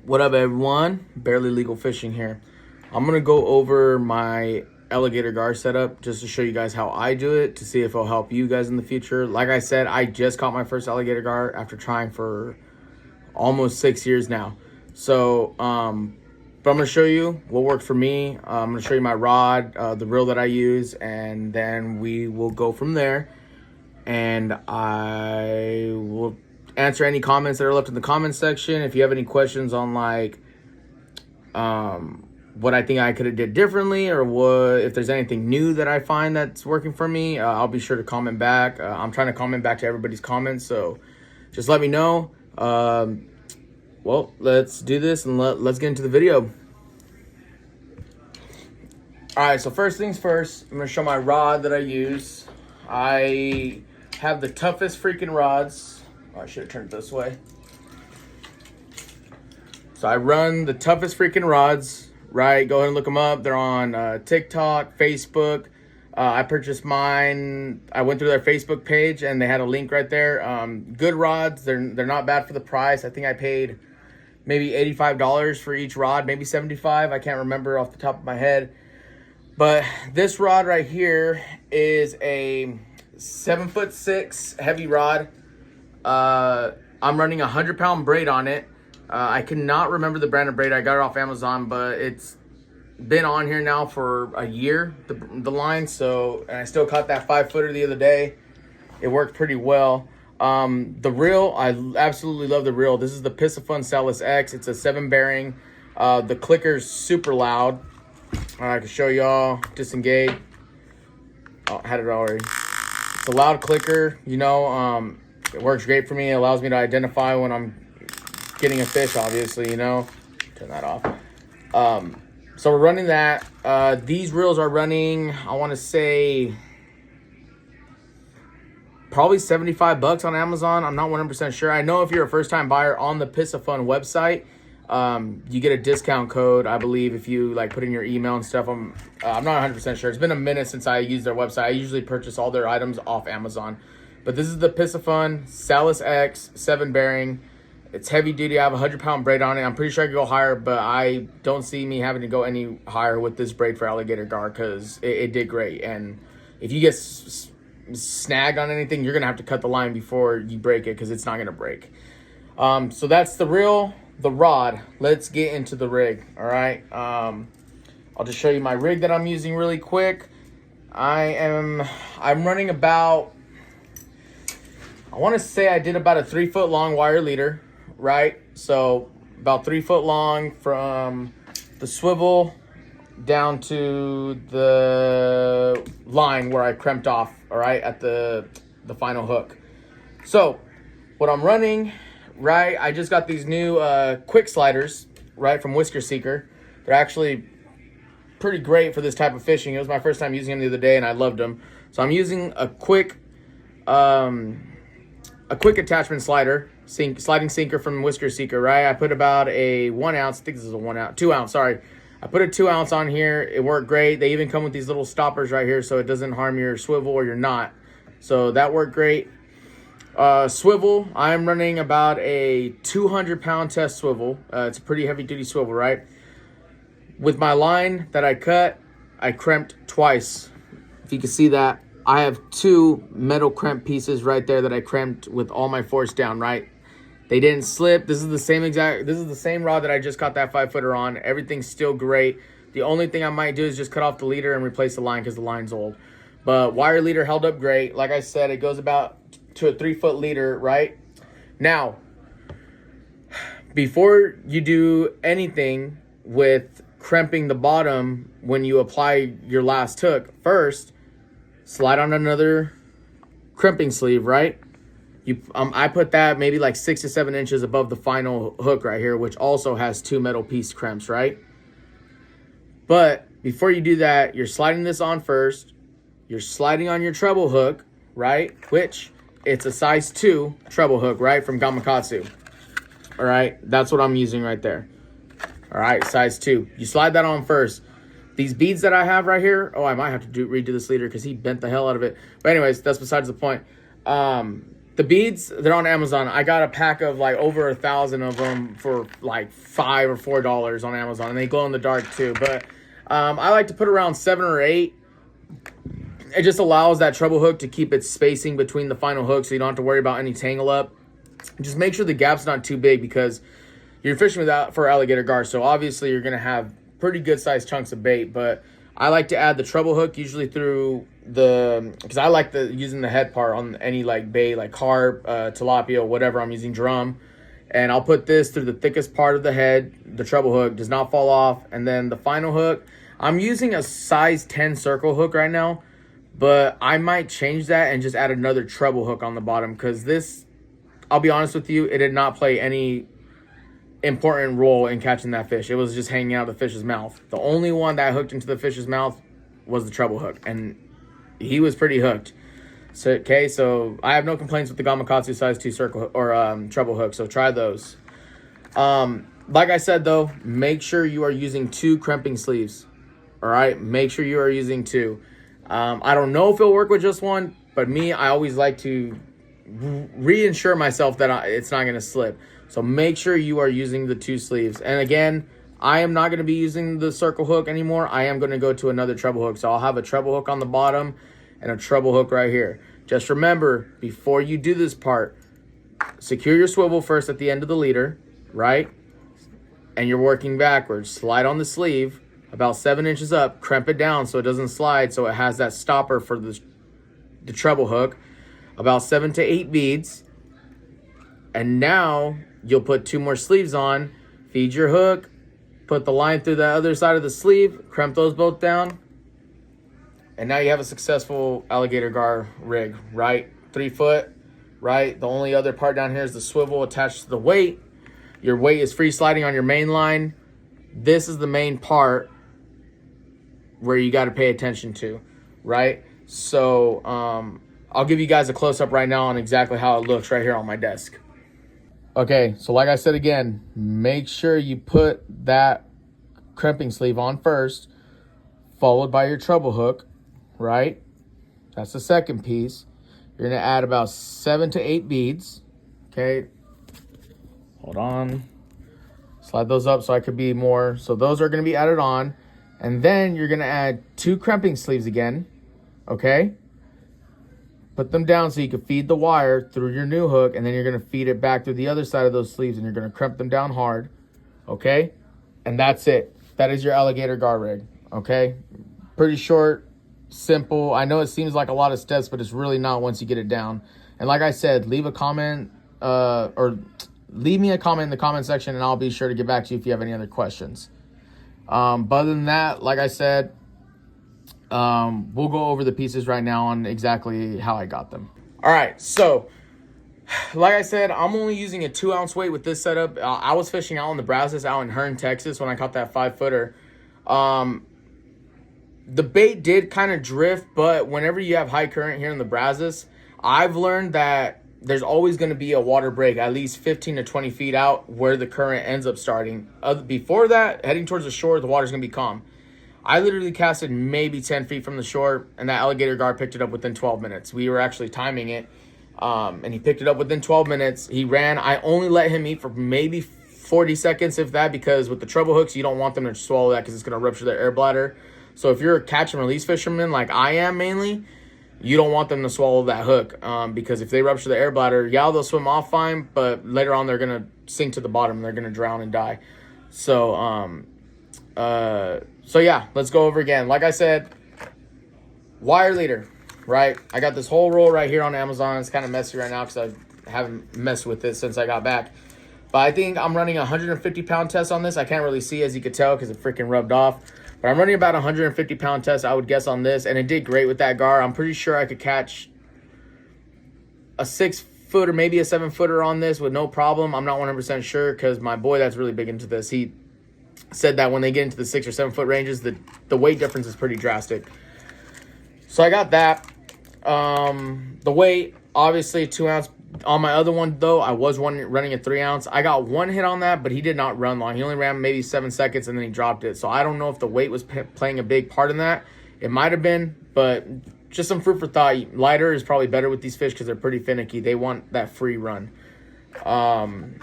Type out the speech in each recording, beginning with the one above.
What up, everyone? Barely Legal Fishing here. I'm gonna go over my alligator gar setup just to show you guys how I do it, to see if it'll help you guys in the future. Like I said, I just caught my first alligator gar after trying for almost 6 years now. So but I'm gonna show you what worked for me. I'm gonna show you my rod, the reel that I use, and then we will go from there. And I will answer any comments that are left in the comment section. If you have any questions on like what I think I could have did differently, or what, if there's anything new that I find that's working for me, I'll be sure to comment back. I'm trying to comment back to everybody's comments, so just let me know. Well, let's do this and let's get into the video. All right, so first things first, I'm gonna show my rod that I use. I have the toughest freaking rods. Oh, I should have turned it this way. So I run the toughest freaking rods, right? Go ahead and look them up. They're on TikTok, Facebook. I purchased mine. I went through their Facebook page and they had a link right there. Good rods. They're not bad for the price. I think I paid maybe $85 for each rod, maybe $75. I can't remember off the top of my head. But this rod right here is a 7'6" heavy rod. I'm running a 100-pound braid on it. I cannot remember the brand of braid. I got it off Amazon, but it's been on here now for a year, the line. So, and I still caught that 5-footer the other day. It worked pretty well. The reel, I absolutely love the reel. This is the Piscifun Salus X. It's a 7-bearing. The clicker's super loud. I can show y'all. Disengage. Oh, I had it already. It's a loud clicker. You know, it works great for me. It allows me to identify when I'm getting a fish, obviously, you know. Turn that off. So we're running that. These reels are running, I want to say, probably $75 on Amazon. I'm not 100% sure. I know if you're a first-time buyer on the Piscifun website, you get a discount code, I believe, if you like put in your email and stuff. I'm not 100% sure. It's been a minute since I used their website. I usually purchase all their items off Amazon. But this is the Piscifun Salus X 7-bearing. It's heavy duty. I have a 100-pound braid on it. I'm pretty sure I could go higher, but I don't see me having to go any higher with this braid for alligator gar, because it did great. And if you get snagged on anything, you're gonna have to cut the line before you break it, because it's not gonna break. So that's the reel, the rod. Let's get into the rig. All right. I'll just show you my rig that I'm using really quick. I'm running about, I want to say I did about a 3-foot long wire leader, right? So about 3 foot long from the swivel down to the line where I crimped off, all right, at the final hook. So what I'm running, right, I just got these new quick sliders, right, from Whisker Seeker. They're actually pretty great for this type of fishing. It was my first time using them the other day and I loved them. So I'm using a quick attachment slider, sliding sinker from Whisker Seeker, right? I put about a 1 ounce, I think this is a 1 ounce, 2 ounce, sorry. I put a 2 ounce on here. It worked great. They even come with these little stoppers right here so it doesn't harm your swivel or your knot. So that worked great. Swivel, I'm running about a 200-pound test swivel. It's a pretty heavy duty swivel, right? With my line that I cut, I crimped twice. If you can see that, I have 2 metal crimp pieces right there that I crimped with all my force down, right? They didn't slip. This is the same rod that I just caught that 5-footer on. Everything's still great. The only thing I might do is just cut off the leader and replace the line because the line's old. But wire leader held up great. Like I said, it goes about to a 3-foot leader, right? Now, before you do anything with crimping the bottom when you apply your last hook, first, slide on another crimping sleeve, right? I put that maybe like 6 to 7 inches above the final hook right here, which also has 2 metal piece crimps, right? But before you do that, you're sliding this on first. You're sliding on your treble hook, right? Which it's a size 2 treble hook, right? From Gamakatsu. All right, that's what I'm using right there. All right, size 2. You slide that on first. These beads that I have right here, oh, I might have to redo this leader because he bent the hell out of it. But anyways, that's besides the point. The beads, they're on Amazon. I got a pack of like over 1,000 of them for like $5 or $4 on Amazon, and they glow in the dark too. But I like to put around 7 or 8. It just allows that treble hook to keep its spacing between the final hook, so you don't have to worry about any tangle up. Just make sure the gap's not too big, because you're fishing without for alligator gar, so obviously you're gonna have pretty good sized chunks of bait. But I like to add the treble hook usually through because I like using the head part on any like bait, like carp, tilapia, whatever I'm using, drum. And I'll put this through the thickest part of the head. The treble hook does not fall off. And then the final hook, I'm using a size 10 circle hook right now, but I might change that and just add another treble hook on the bottom, because this, I'll be honest with you, it did not play any important role in catching that fish. It was just hanging out of the fish's mouth. The only one that hooked into the fish's mouth was the treble hook, and he was pretty hooked. So I have no complaints with the Gamakatsu size 2 circle or treble hook, so try those. Like I said though, make sure you are using 2 crimping sleeves. All right, make sure you are using 2. I don't know if it'll work with just one, but I always like to reinsure myself that it's not going to slip. So make sure you are using the 2 sleeves. And again, I am not going to be using the circle hook anymore. I am going to go to another treble hook. So I'll have a treble hook on the bottom and a treble hook right here. Just remember, before you do this part, secure your swivel first at the end of the leader, right? And you're working backwards. Slide on the sleeve about 7 inches up, crimp it down so it doesn't slide, so it has that stopper for the treble hook, about 7 to 8 beads. And now you'll put 2 more sleeves on, feed your hook, put the line through the other side of the sleeve, crimp those both down, and now you have a successful alligator gar rig, right? 3 foot, right? The only other part down here is the swivel attached to the weight. Your weight is free sliding on your main line. This is the main part where you got to pay attention to, right? So I'll give you guys a close-up right now on exactly how it looks right here on my desk. Okay, so like I said again, make sure you put that crimping sleeve on first, followed by your treble hook, right? That's the second piece. You're going to add about 7 to 8 beads, okay? Hold on. Slide those up so I could be more. So those are going to be added on. And then you're going to add 2 crimping sleeves again, okay? Put them down so you can feed the wire through your new hook, and then you're going to feed it back through the other side of those sleeves, and you're going to crimp them down hard, okay? And that's it. That is your alligator gar rig, okay? Pretty short, simple. I know it seems like a lot of steps, but it's really not once you get it down. And like I said, leave a comment or leave me a comment in the comment section, and I'll be sure to get back to you if you have any other questions. But other than that, like I said, we'll go over the pieces right now on exactly how I got them. All right, so like I said, I'm only using a 2-ounce weight with this setup. I was fishing out in the Brazos out in Hearn, Texas when I caught that 5-footer. The bait did kind of drift, but whenever you have high current here in the Brazos, I've learned that there's always going to be a water break at least 15 to 20 feet out where the current ends up starting. Before that, heading towards the shore, the water's going to be calm. I literally casted maybe 10 feet from the shore, and that alligator gar picked it up within 12 minutes. We were actually timing it, and he picked it up within 12 minutes. He ran. I only let him eat for maybe 40 seconds, if that, because with the treble hooks, you don't want them to swallow that because it's going to rupture their air bladder. So if you're a catch and release fisherman like I am mainly, you don't want them to swallow that hook, because if they rupture the air bladder, yeah, they'll swim off fine, but later on they're going to sink to the bottom. They're going to drown and die. So, so yeah, let's go over again. Like I said, wire leader, right? I got this whole roll right here on Amazon. It's kind of messy right now because I haven't messed with it since I got back. But I think I'm running a 150-pound test on this. I can't really see, as you could tell, because it freaking rubbed off. But I'm running about a 150-pound test, I would guess, on this. And it did great with that gar. I'm pretty sure I could catch a 6-footer, maybe a 7-footer on this with no problem. I'm not 100% sure, because my boy that's really big into this, he said that when they get into the 6 or 7 foot ranges, the weight difference is pretty drastic. So I got that. The weight, obviously 2 ounce. On my other one though, I was running a 3 ounce. I got one hit on that, but he did not run long. He only ran maybe 7 seconds and then he dropped it. So I don't know if the weight was playing a big part in that. It might have been, but just some food for thought. Lighter is probably better with these fish because they're pretty finicky. They want that free run. Went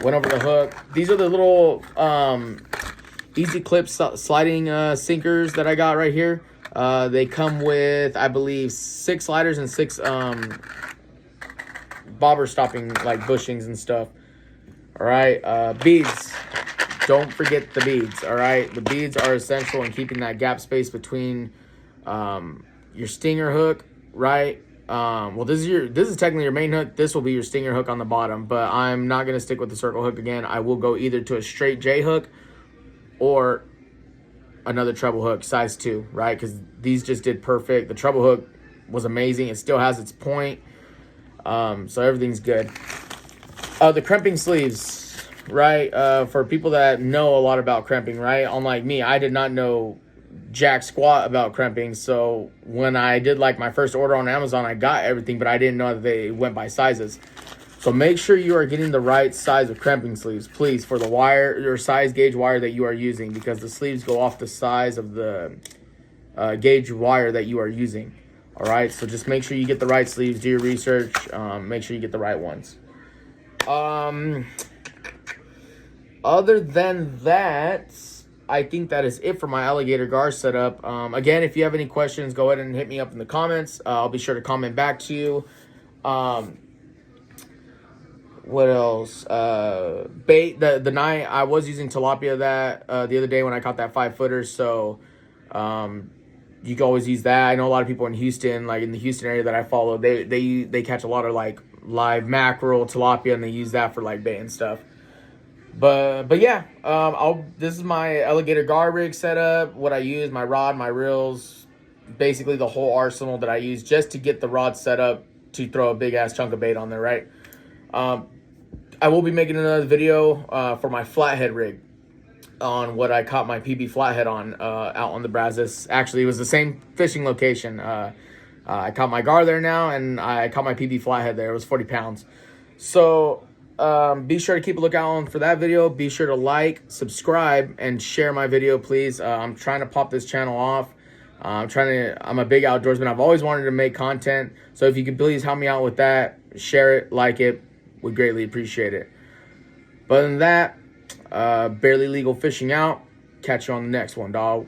over the hook. These are the little easy clip sliding sinkers that I got right here. They come with, I believe, 6 sliders and 6 bobber stopping like bushings and stuff. All right, beads. Don't forget the beads. All right, the beads are essential in keeping that gap space between your stinger hook, right? Well, this is technically your main hook. This will be your stinger hook on the bottom, but I'm not gonna stick with the circle hook again. I will go either to a straight J hook or another treble hook, size 2, right? Because these just did perfect. The treble hook was amazing. It still has its point, so everything's good. The crimping sleeves, right? For people that know a lot about crimping, right? Unlike me, I did not know jack squat about crimping. So when I did like my first order on Amazon, I got everything, but I didn't know that they went by sizes. So make sure you are getting the right size of crimping sleeves, please, for the wire or size gauge wire that you are using, because the sleeves go off the size of the gauge wire that you are using. All right, so just make sure you get the right sleeves. Do your research. Make sure you get the right ones. Other than that, I think that is it for my Alligator Gar setup. Again, if you have any questions, go ahead and hit me up in the comments. I'll be sure to comment back to you. What else? Bait. The night I was using tilapia that the other day when I caught that 5-footer. So you can always use that. I know a lot of people in Houston, like in the Houston area that I follow, they catch a lot of like live mackerel, tilapia, and they use that for like bait and stuff. But yeah, this is my Alligator Gar rig setup. What I use, my rod, my reels, basically the whole arsenal that I use just to get the rod set up to throw a big ass chunk of bait on there, right? I will be making another video for my flathead rig on what I caught my PB flathead on out on the Brazos. Actually, it was the same fishing location. I caught my gar there now, and I caught my PB flathead there. It was 40 pounds. So be sure to keep a lookout for that video. Be sure to like, subscribe, and share my video, please. I'm trying to pop this channel off. I'm a big outdoorsman. I've always wanted to make content. So if you could please help me out with that, share it, like it, would greatly appreciate it. But other than that, barely legal fishing out. Catch you on the next one, dog.